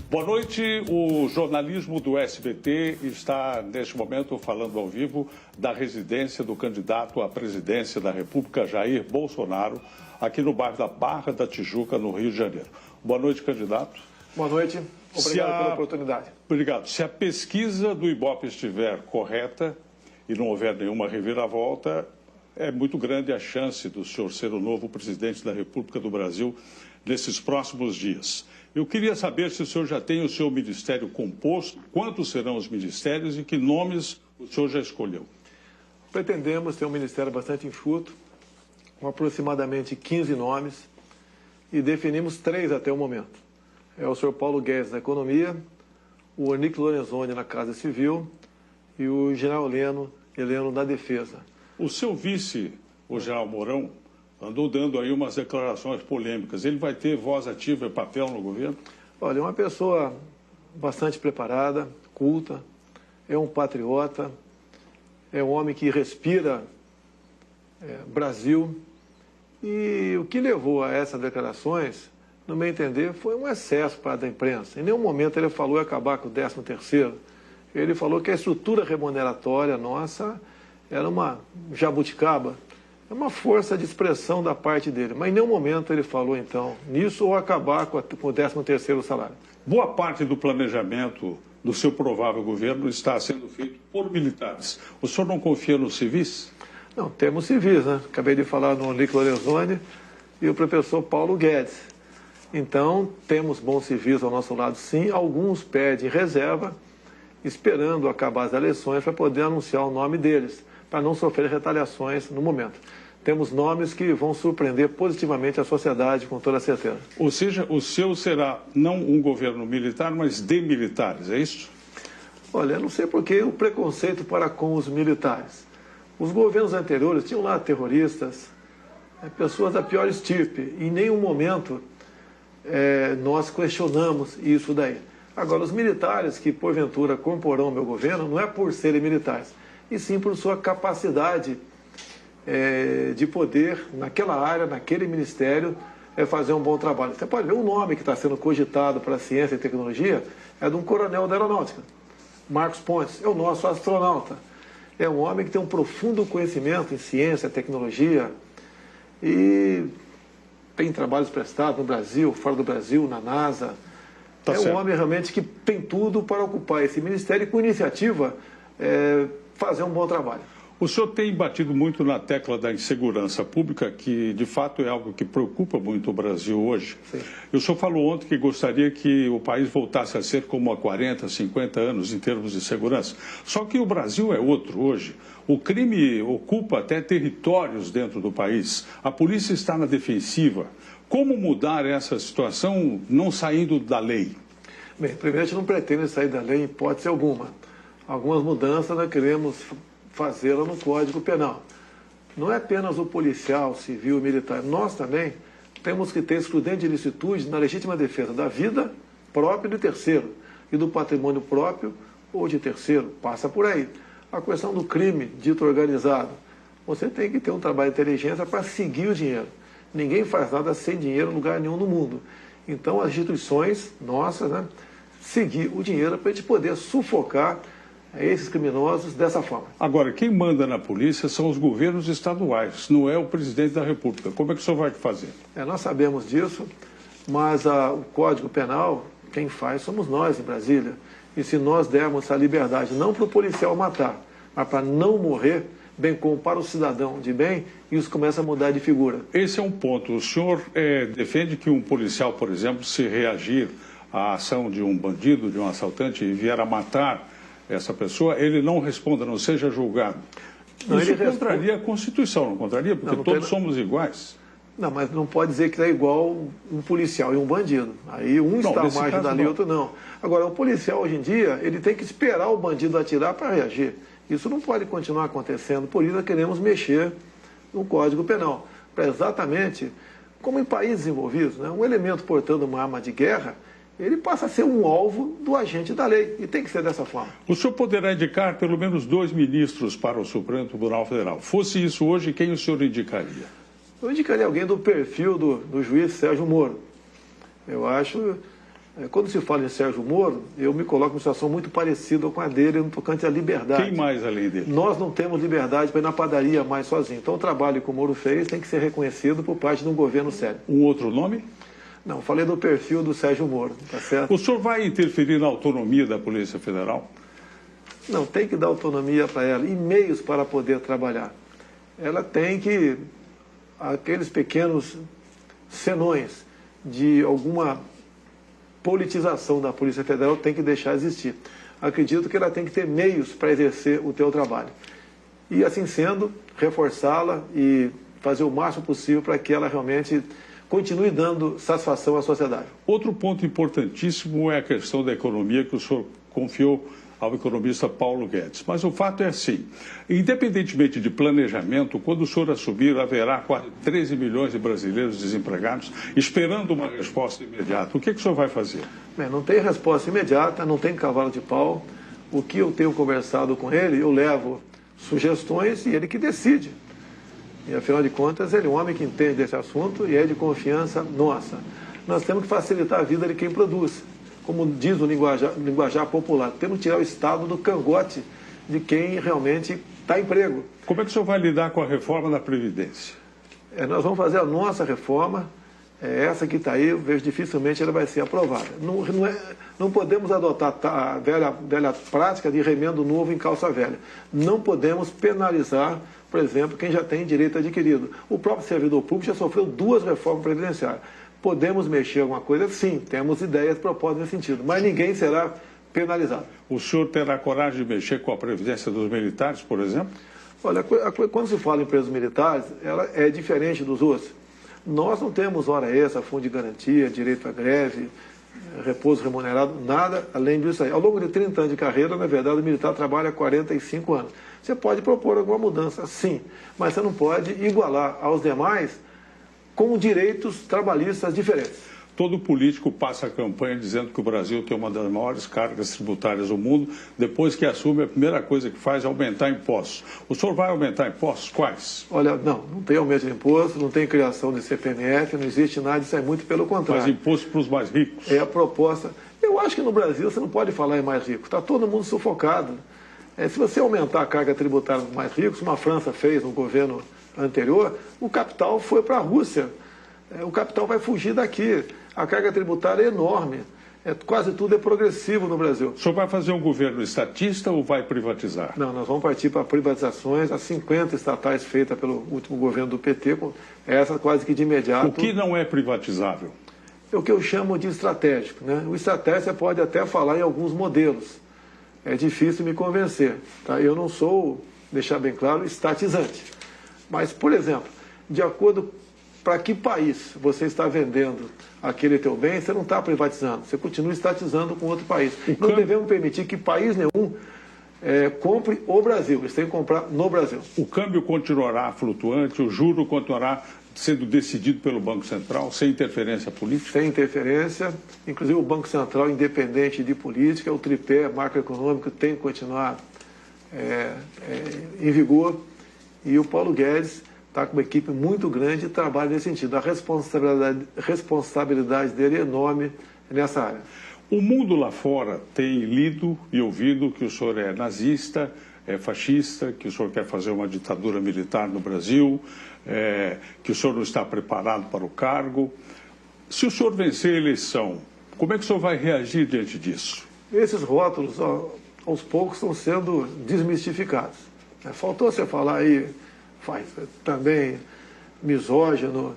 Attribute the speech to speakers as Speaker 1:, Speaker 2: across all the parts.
Speaker 1: Boa noite. O jornalismo do SBT está, neste momento, falando ao vivo da residência do candidato à presidência da República, Jair Bolsonaro, aqui no bairro da Barra da Tijuca, no Rio de Janeiro. Boa noite, candidato.
Speaker 2: Boa noite. Obrigado pela oportunidade.
Speaker 1: Obrigado. Se a pesquisa do Ibope estiver correta e não houver nenhuma reviravolta, é muito grande a chance do senhor ser o novo presidente da República do Brasil nesses próximos dias. Eu queria saber se o senhor já tem o seu ministério composto, quantos serão os ministérios e que nomes o senhor já escolheu.
Speaker 2: Pretendemos ter um ministério bastante enxuto, com aproximadamente 15 nomes, e definimos 3 até o momento. É o senhor Paulo Guedes na Economia, o Onyx Lorenzoni na Casa Civil e o general Heleno na Defesa.
Speaker 1: O seu vice, o general Mourão, andou dando aí umas declarações polêmicas. Ele vai ter voz ativa e papel no governo?
Speaker 2: Olha, é uma pessoa bastante preparada, culta, é um patriota, é um homem que respira Brasil. E o que levou a essas declarações, no meu entender, foi um excesso para a imprensa. Em nenhum momento ele falou em acabar com o 13º. Ele falou que a estrutura remuneratória nossa era uma jabuticaba. É uma força de expressão da parte dele, mas em nenhum momento ele falou, então, nisso ou acabar com o 13º salário.
Speaker 1: Boa parte do planejamento do seu provável governo está sendo feito por militares. O senhor não confia nos civis?
Speaker 2: Não, temos civis, né? Acabei de falar no Onyx Lorenzoni e o professor Paulo Guedes. Então, temos bons civis ao nosso lado, sim. Alguns pedem reserva, esperando acabar as eleições para poder anunciar o nome deles, para não sofrer retaliações no momento. Temos nomes que vão surpreender positivamente a sociedade, com toda certeza.
Speaker 1: Ou seja, o seu será não um governo militar, mas de militares, é isso?
Speaker 2: Olha, eu não sei por que o preconceito para com os militares. Os governos anteriores tinham lá terroristas, pessoas da pior estirpe. Em nenhum momento nós questionamos isso daí. Agora, os militares que porventura comporão o meu governo, não é por serem militares, e sim por sua capacidade de poder, naquela área, naquele ministério, fazer um bom trabalho. Você pode ver o nome que está sendo cogitado para a ciência e tecnologia, é de um coronel da aeronáutica, Marcos Pontes, é o nosso astronauta. É um homem que tem um profundo conhecimento em ciência, tecnologia, e tem trabalhos prestados no Brasil, fora do Brasil, na NASA.
Speaker 1: Tá certo.
Speaker 2: Um homem realmente que tem tudo para ocupar esse ministério e, com iniciativa, fazer um bom trabalho.
Speaker 1: O senhor tem batido muito na tecla da insegurança pública, que de fato é algo que preocupa muito o Brasil hoje.
Speaker 2: Sim.
Speaker 1: O senhor falou ontem que gostaria que o país voltasse a ser como há 40, 50 anos em termos de segurança. Só que o Brasil é outro hoje. O crime ocupa até territórios dentro do país. A polícia está na defensiva. Como mudar essa situação não saindo da lei?
Speaker 2: Bem, primeiro a gente não pretende sair da lei em hipótese alguma. Algumas mudanças nós queremos fazê-la no Código Penal. Não é apenas o policial, civil, militar. Nós também temos que ter excludente de ilicitude na legítima defesa da vida própria de terceiro e do patrimônio próprio ou de terceiro. Passa por aí. A questão do crime dito organizado. Você tem que ter um trabalho de inteligência para seguir o dinheiro. Ninguém faz nada sem dinheiro em lugar nenhum no mundo. Então, as instituições nossas, né, seguir o dinheiro para a gente poder sufocar esses criminosos dessa forma.
Speaker 1: Agora, quem manda na polícia são os governos estaduais, não é o presidente da República. Como é que o senhor vai fazer?
Speaker 2: Nós sabemos disso, mas o Código Penal, quem faz somos nós em Brasília. E se nós dermos a liberdade, não para o policial matar, mas para não morrer, bem como para o cidadão de bem, isso começa a mudar de figura.
Speaker 1: Esse é um ponto. O senhor defende que um policial, por exemplo, se reagir à ação de um bandido, de um assaltante, e vier a matar essa pessoa, ele não responda, não seja julgado.
Speaker 2: Não,
Speaker 1: isso contraria a Constituição, não contraria? Porque não todos somos iguais.
Speaker 2: Não, mas não pode dizer que é igual um policial e um bandido. Aí um está à margem da lei, outro não. Agora, o policial, hoje em dia, ele tem que esperar o bandido atirar para reagir. Isso não pode continuar acontecendo. Por isso, nós queremos mexer no Código Penal. Para exatamente, como em países desenvolvidos, né, um elemento portando uma arma de guerra, ele passa a ser um alvo do agente da lei. E tem que ser dessa forma.
Speaker 1: O senhor poderá indicar pelo menos 2 ministros para o Supremo Tribunal Federal. Fosse isso hoje, quem o senhor indicaria?
Speaker 2: Eu indicaria alguém do perfil do juiz Sérgio Moro. Eu acho Quando se fala em Sérgio Moro, eu me coloco em uma situação muito parecida com a dele no tocante à liberdade.
Speaker 1: Quem mais além dele?
Speaker 2: Nós não temos liberdade para ir na padaria mais sozinho. Então o trabalho que o Moro fez tem que ser reconhecido por parte de um governo sério.
Speaker 1: Um outro nome?
Speaker 2: Não, falei do perfil do Sérgio Moro, tá certo?
Speaker 1: O senhor vai interferir na autonomia da Polícia Federal?
Speaker 2: Não, tem que dar autonomia para ela e meios para poder trabalhar. Ela tem que, aqueles pequenos senões de alguma politização da Polícia Federal tem que deixar existir. Acredito que ela tem que ter meios para exercer o teu trabalho. E assim sendo, reforçá-la e fazer o máximo possível para que ela realmente continue dando satisfação à sociedade.
Speaker 1: Outro ponto importantíssimo é a questão da economia que o senhor confiou ao economista Paulo Guedes. Mas o fato é assim, independentemente de planejamento, quando o senhor assumir, haverá quase 13 milhões de brasileiros desempregados esperando uma resposta imediata. O que o senhor vai fazer?
Speaker 2: Bem, não tem resposta imediata, não tem cavalo de pau. O que eu tenho conversado com ele, eu levo sugestões e ele que decide. E, afinal de contas, ele é um homem que entende desse assunto e é de confiança nossa. Nós temos que facilitar a vida de quem produz. Como diz o linguajar popular, temos que tirar o Estado do cangote de quem realmente está em emprego.
Speaker 1: Como é que o senhor vai lidar com a reforma da Previdência?
Speaker 2: Nós vamos fazer a nossa reforma, essa que está aí, eu vejo dificilmente ela vai ser aprovada. Não podemos adotar a velha prática de remendo novo em calça velha. Não podemos penalizar, por exemplo, quem já tem direito adquirido. O próprio servidor público já sofreu 2 reformas previdenciárias. Podemos mexer alguma coisa? Sim, temos ideias propostas nesse sentido, mas ninguém será penalizado.
Speaker 1: O senhor terá coragem de mexer com a Previdência dos militares, por exemplo?
Speaker 2: Olha, quando se fala em presos militares, ela é diferente dos outros. Nós não temos hora extra, fundo de garantia, direito à greve, repouso remunerado, nada além disso aí. Ao longo de 30 anos de carreira, na verdade, o militar trabalha 45 anos. Você pode propor alguma mudança, sim, mas você não pode igualar aos demais com direitos trabalhistas diferentes.
Speaker 1: Todo político passa a campanha dizendo que o Brasil tem uma das maiores cargas tributárias do mundo. Depois que assume, a primeira coisa que faz é aumentar impostos. O senhor vai aumentar impostos? Quais?
Speaker 2: Olha, não tem aumento de imposto, não tem criação de CPMF, não existe nada, isso é muito pelo contrário.
Speaker 1: Mas imposto para os mais ricos?
Speaker 2: É a proposta. Eu acho que no Brasil você não pode falar em mais rico, está todo mundo sufocado. Se você aumentar a carga tributária dos mais ricos, como a França fez no governo anterior, o capital foi para a Rússia. O capital vai fugir daqui. A carga tributária é enorme. Quase tudo é progressivo no Brasil.
Speaker 1: O senhor vai fazer um governo estatista ou vai privatizar?
Speaker 2: Não, nós vamos partir para privatizações. As 50 estatais feitas pelo último governo do PT, essa quase que de imediato.
Speaker 1: O que não é privatizável?
Speaker 2: É o que eu chamo de estratégico, né? O estratégico você pode até falar em alguns modelos. É difícil me convencer. Tá? Eu não sou, deixar bem claro, estatizante. Mas, por exemplo, de acordo para que país você está vendendo aquele teu bem, você não está privatizando, você continua estatizando com outro país. Não devemos permitir que país nenhum compre o Brasil, eles têm que comprar no Brasil.
Speaker 1: O câmbio continuará flutuante, o juro continuará sendo decidido pelo Banco Central, sem interferência política?
Speaker 2: Sem interferência, inclusive o Banco Central independente de política, o tripé macroeconômico tem que continuar em vigor, e o Paulo Guedes está com uma equipe muito grande e trabalha nesse sentido. A responsabilidade dele é enorme nessa área.
Speaker 1: O mundo lá fora tem lido e ouvido que o senhor é nazista, é fascista, que o senhor quer fazer uma ditadura militar no Brasil, que o senhor não está preparado para o cargo. Se o senhor vencer a eleição, como é que o senhor vai reagir diante disso?
Speaker 2: Esses rótulos, aos poucos, estão sendo desmistificados. Faltou você falar aí, também misógino,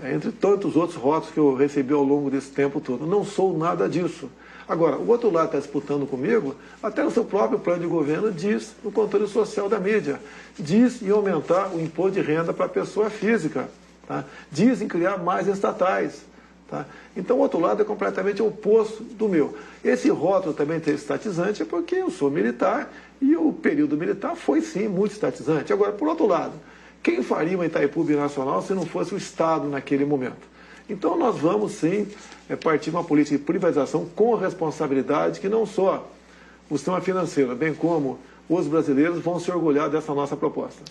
Speaker 2: entre tantos outros rótulos que eu recebi ao longo desse tempo todo. Não sou nada disso. Agora, o outro lado está disputando comigo, até no seu próprio plano de governo diz no controle social da mídia, diz em aumentar o imposto de renda para a pessoa física, tá? Diz em criar mais estatais. Tá? Então, o outro lado é completamente oposto do meu. Esse rótulo também tem estatizante é porque eu sou militar e o período militar foi, sim, muito estatizante. Agora, por outro lado, quem faria uma Itaipu binacional se não fosse o Estado naquele momento? Então, nós vamos, sim, partir de uma política de privatização com responsabilidade que não só o sistema financeiro, bem como os brasileiros vão se orgulhar dessa nossa proposta.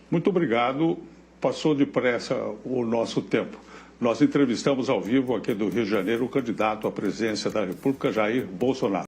Speaker 1: Muito obrigado. Passou depressa o nosso tempo. nós entrevistamos ao vivo aqui do Rio de Janeiro o candidato à presidência da República, Jair Bolsonaro.